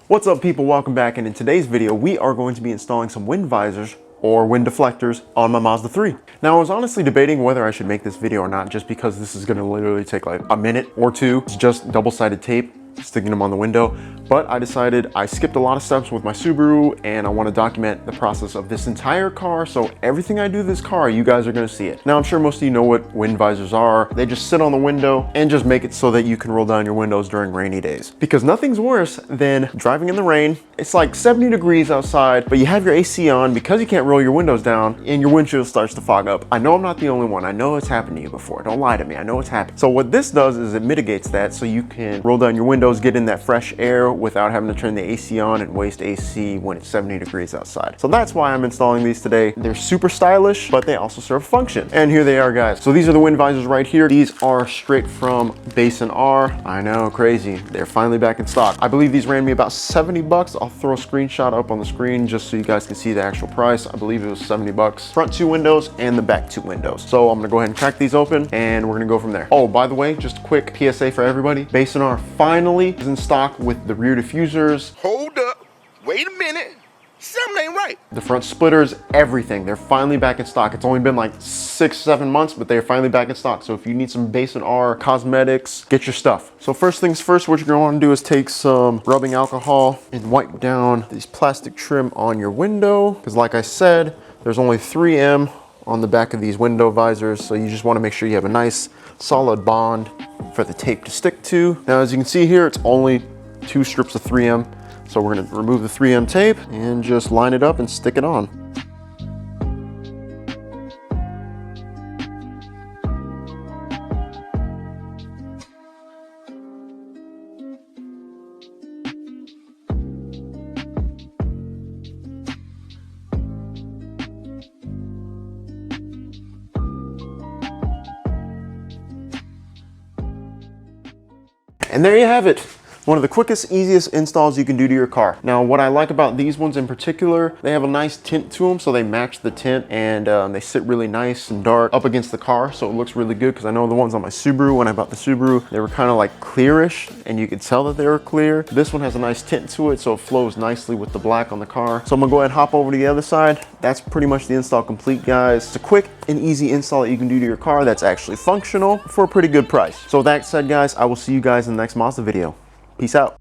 What's up people, welcome back, and in today's video we are going to be installing some wind visors or wind deflectors on my Mazda 3. Now I was honestly debating whether I should make this video or not, just because this is going to literally take like a minute or two. It's just double-sided tape, sticking them on the window, but I decided I skipped a lot of steps with my Subaru and I want to document the process of this entire car, so everything I do to this car, you guys are going to see it. Now I'm sure most of you know what wind visors are. They just sit on the window and just make it so that you can roll down your windows during rainy days, because nothing's worse than driving in the rain. It's like 70 degrees outside, but you have your AC on because you can't roll your windows down and your windshield starts to fog up. I know I'm not the only one. I know it's happened to you before. Don't lie to me. I know it's happened. So what this does is it mitigates that, so you can roll down your windows, get in that fresh air without having to turn the AC on and waste AC when it's 70 degrees outside. So that's why I'm installing these today. They're super stylish, but they also serve a function. And here they are, guys. So these are the wind visors right here. These are straight from Base & R. I know, crazy. They're finally back in stock. I believe these ran me about 70 bucks. I'll throw a screenshot up on the screen just so you guys can see the actual price. I believe it was 70 bucks. Front two windows and the back two windows. So I'm gonna go ahead and crack these open and we're gonna go from there. Oh, by the way, just a quick PSA for everybody. Base & R finally is in stock with the rear diffusers. Hold up, wait a minute, something ain't right. The front splitters, everything. They're finally back in stock. It's only been like 6-7 months, but they're finally back in stock. So if you need some Base & R cosmetics, get your stuff. So first things first, what you're gonna wanna do is take some rubbing alcohol and wipe down these plastic trim on your window. Because like I said, there's only 3M on the back of these window visors. So you just wanna make sure you have a nice solid bond for the tape to stick to. Now, as you can see here, it's only 2 strips of 3M. So we're gonna remove the 3M tape and just line it up and stick it on. And there you have it. One of the quickest, easiest installs you can do to your car. Now, what I like about these ones in particular, they have a nice tint to them, so they match the tint, and they sit really nice and dark up against the car, so it looks really good, because I know the ones on my Subaru, when I bought the Subaru, they were kind of like clearish, and you could tell that they were clear. This one has a nice tint to it, so it flows nicely with the black on the car. So I'm gonna go ahead and hop over to the other side. That's pretty much the install complete, guys. It's a quick and easy install that you can do to your car that's actually functional for a pretty good price. So with that said, guys, I will see you guys in the next Mazda video. Peace out.